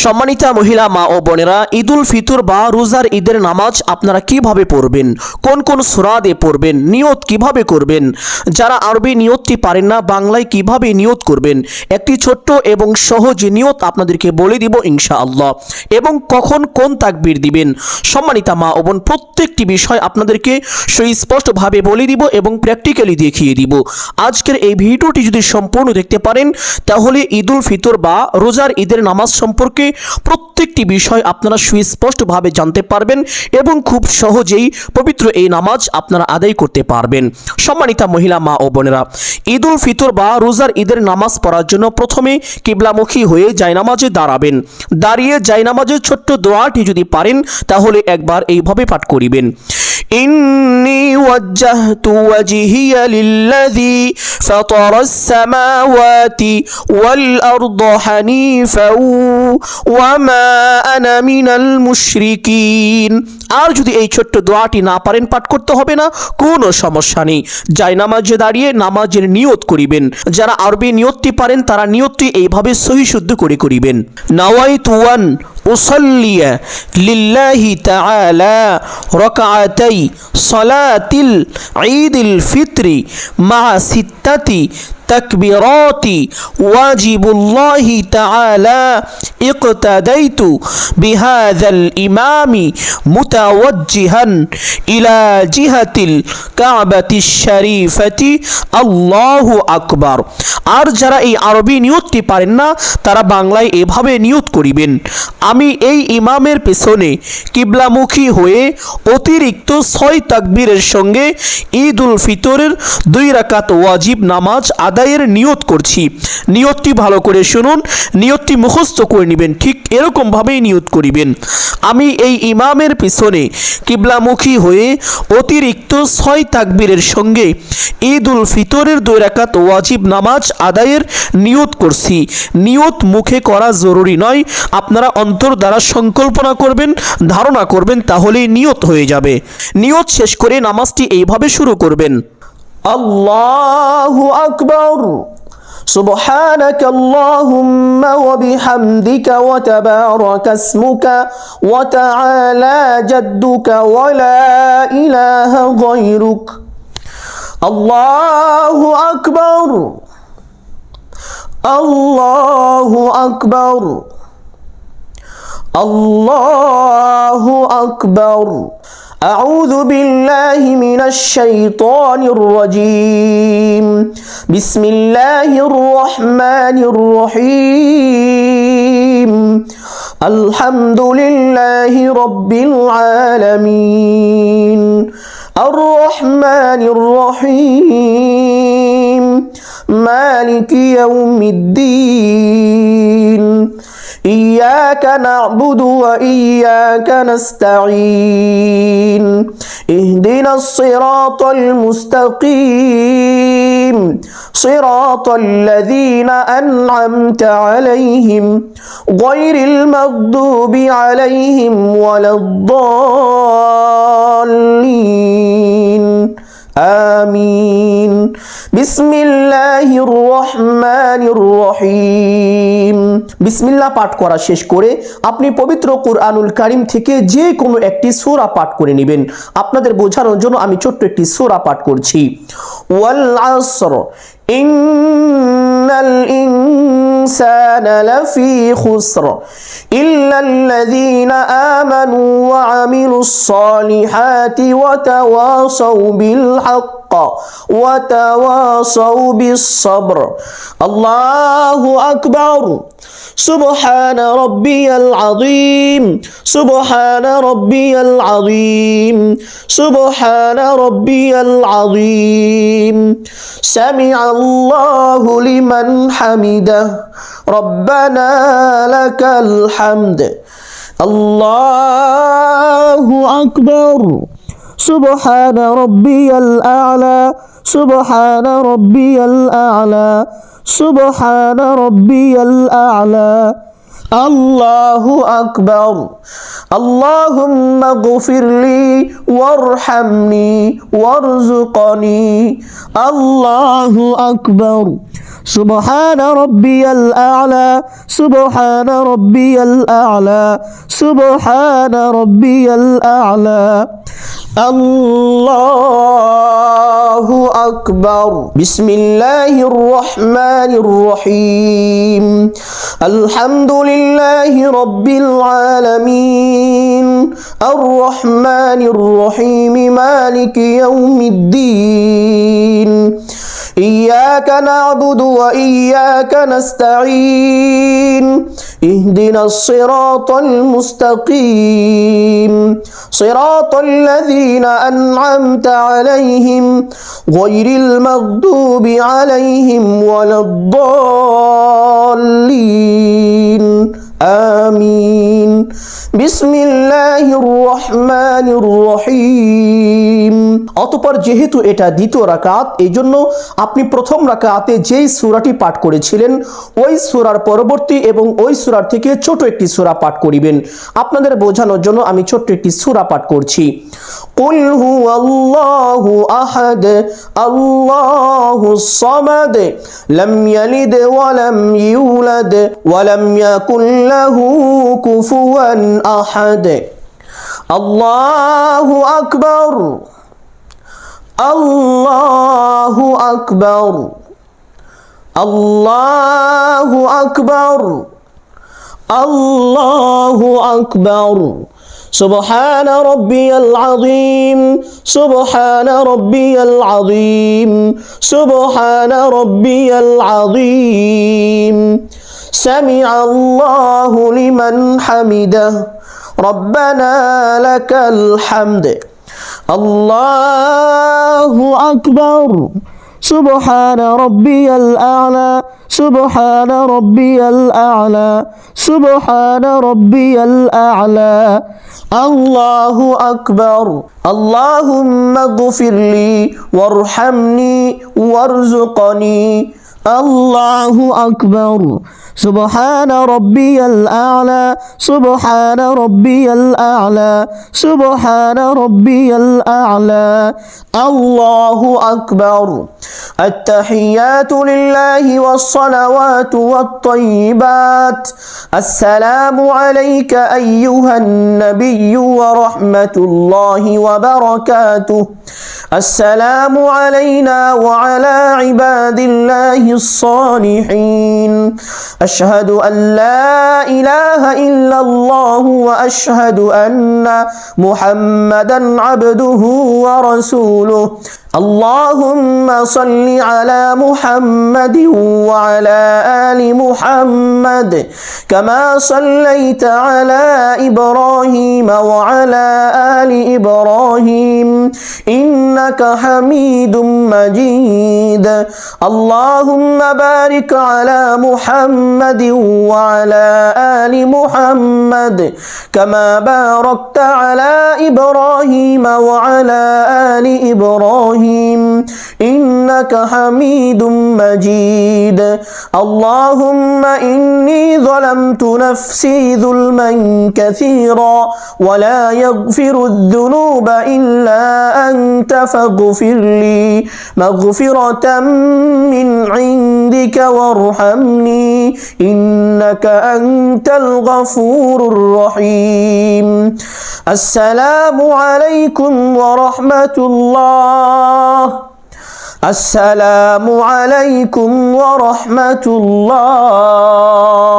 সম্মানিতা মহিলা মা ও বোনেরা, ঈদুল ফিতর বা রোজার ঈদের নামাজ আপনারা কিভাবে পড়বেন, কোন কোন সূরা দিয়ে পড়বেন, নিয়ত কিভাবে করবেন, যারা আরবি নিয়তটি পারেন না বাংলায় কিভাবে নিয়ত করবেন, একটি ছোট্ট এবং সহজ নিয়ত আপনাদেরকে বলে দিব ইনশাআল্লাহ। এবং কখন কোন তাকবীর দিবেন, সম্মানিতা মা ও বোন, প্রত্যেকটি বিষয় আপনাদেরকে সুস্পষ্টভাবে বলে দিব এবং প্র্যাকটিক্যালি দেখিয়ে দিব। আজকের এই ভিডিওটি যদি সম্পূর্ণ দেখতে পারেন তাহলে ঈদুল ফিতর বা রোজার ঈদের নামাজ সম্পর্কে প্রত্যেকটি বিষয় আপনারা সুস্পষ্টভাবে জানতে পারবেন এবং খুব সহজেই পবিত্র এই নামাজ আপনারা আদায় করতে পারবেন। সম্মানিতা মহিলা মা ও বোনেরা, ঈদুল ফিতর বা রোজার ঈদের নামাজ পড়ার জন্য প্রথমে কিবলামুখী হয়ে জায়নামাজে দাঁড়াবেন। দাঁড়িয়ে জায়নামাজের ছোট্ট দোয়াটি যদি পারেন তাহলে একবার এইভাবে পাঠ করিবেন। ইন্নী ওয়াজ্জাহতু ওয়াজহিয়া লিল্লাযী ফাতারাস সামাওয়াতি ওয়াল আরদা হানিফাও ওয়া মা আনা মিনাল মুশরিকিন। আর যদি এই ছোট্ট দোয়াটি না পারেন পাঠ করতে হবে না, কোনো সমস্যা নেই। জায়নামাজে দাঁড়িয়ে নামাজের নিয়ত করিবেন। যারা আরবি নিয়তটি পারেন তারা নিয়তটি এইভাবে সহি শুদ্ধ করে করিবেন। নাওয়াইতু আন উসাল্লিয়া লিল্লাহি তাআলা রাকাআতাই সালাতিল ঈদিল ফিত্রি মা সিত্তাতি তাকবীরাতি ওয়াজিবুল্লাহি তাআলা ইকতাদাইতু বিহাযাল ইমামি মুতাওয়াজ্জিহান ইলা জিহাতিল কাবাতিশ শরীফাতি আল্লাহু আকবার। আর যারা এই আরবি নিয়তটি পারেন না তারা বাংলায় এভাবে নিয়ত করিবেন। আমি এই ইমামের পেছনে কিবলামুখী হয়ে অতিরিক্ত 6 তাকবীরের সঙ্গে ঈদুল ফিতরের 2 রাকাত ওয়াজিব নামাজ আদায়ের নিয়ত করছি। নিয়তটি ভালো করে শুনুন, নিয়তটি মুখস্থ করে নেবেন, ঠিক এরকমভাবেই নিয়ত করিবেন। আমি এই ইমামের পিছনে কিবলামুখী হয়ে অতিরিক্ত 6 তাকবীরের সঙ্গে ঈদুল ফিতরের 2 রাকাত ওয়াজিব নামাজ আদায়ের নিয়ত করছি। নিয়ত মুখে করা জরুরি নয়, আপনারা অন্তর দ্বারা সংকল্পনা করবেন, ধারণা করবেন, তাহলেই নিয়ত হয়ে যাবে। নিয়ত শেষ করে নামাজটি এইভাবে শুরু করবেন। আল্লাহু আকবার, সুবহানাকা আল্লাহুম্মা ওয়া বিহামদিকা ওয়া তাবারাকা ইসমুকা ওয়া তাআলা জাদ্দুকা ওয়া লা ইলাহা গায়রুক। আল্লাহু আকবার, আল্লাহু আকবার, আল্লাহু আকবার। أعوذ بالله من الشيطان الرجيم. بسم الله الرحمن الرحيم. الحمد لله رب العالمين. الرحمن الرحيم. مالك يوم الدين. إياك نعبد وإياك نستعين. اهدنا الصراط المستقيم. صراط الذين أنعمت عليهم غير المغضوب عليهم ولا الضالين. آمين. بسم الله الرحمن الرحيم. বিসমিল্লাহ পাঠ করা শেষ করে আপনি পবিত্র কুরআনুল কারীম থেকে যে কোনো একটি সূরা পাঠ করে নেবেন। আপনাদের বোঝানোর জন্য আমি ছোট্ট একটি সূরা পাঠ করছি। ওয়াল আসর ইন্নাল ইনসানা লাফি খুসর ইল্লাল্লাযীনা আমানু ওয়া আমিলুস সালিহাতি ওয়া তাওয়াসাউ বিল হক্ক ওয়া তাওয়াসাউ বিস সবর। আল্লাহু আকবার। سبحان ربي العظيم. سبحان ربي العظيم. سبحان ربي العظيم. سمع الله لمن حمده. ربنا لك الحمد. الله أكبر. سبحان ربي الأعلى. سبحان ربي الأعلى. سبحان ربي الأعلى. الله أكبر. اللهم اغفر لي وارحمني وارزقني. الله أكبر. سبحان ربي الأعلى سبحان ربي الأعلى سبحان ربي الأعلى الله أكبر بسم الله الرحمن الرحيم الحمد لله رب العالمين الرحمن الرحيم مالك يوم الدين إياك نعبد وإياك نستعين اهدنا الصراط المستقيم صراط الذين أنعمت عليهم غير المغضوب عليهم ولا الضالين آمين بسم الله الرحمن الرحيم অতঃপর যেহেতু এটা দ্বিতীয় রাকাত এইজন্য আপনি প্রথম রাকাতে যেই সূরাটি পাঠ করেছিলেন ওই সূরার পরবর্তী এবং ওই সূরার থেকে ছোট একটি সূরা পাঠ করিবেন আপনাদের বোঝানোর জন্য আমি ছোট একটি সূরা পাঠ করছি কুল হুয়াল্লাহু আহাদ আল্লাহুস সামাদ লাম ইয়ালিদ ওয়া লাম ইউলাদ ওয়া লাম ইয়াকুল লাহু কুফুয়ান আহাদ আল্লাহু আকবার আল্লাহু আকবার আল্লাহু আকবার আল্লাহু আকবার سبحان ربي العظيم سبحان ربي العظيم سبحان ربي العظيم سمع الله لمن حمده ربنا لك الحمد الله أكبر سبحان ربي الأعلى سبحان ربي الأعلى سبحان ربي الأعلى الله أكبر اللهم اغفر لي وارحمني وارزقني الله أكبر سبحان ربي الأعلى سبحان ربي الأعلى سبحان ربي الأعلى الله أكبر التحيات لله والصلوات والطيبات السلام عليك أيها النبي ورحمة الله وبركاته السلام علينا وعلى عباد الله الصالحين أشهد أن لا إله إلا الله وأشهد أن محمدا عبده ورسوله اللهم صل على محمد وعلى آل محمد كما صليت على إبراهيم وعلى آل إبراهيم إنك حميد مجيد اللهم بارك على محمد وعلى آل محمد كما باركت على إبراهيم وعلى آل إبراهيم إنك حميد مجيد اللهم إني ظلمت نفسي ظلما كثيرا ولا يغفر الذنوب إلا أنت فاغفر لي مغفرة من عندك وارحمني إنك أنت الغفور الرحيم السلام عليكم ورحمة الله السلام عليكم ورحمة الله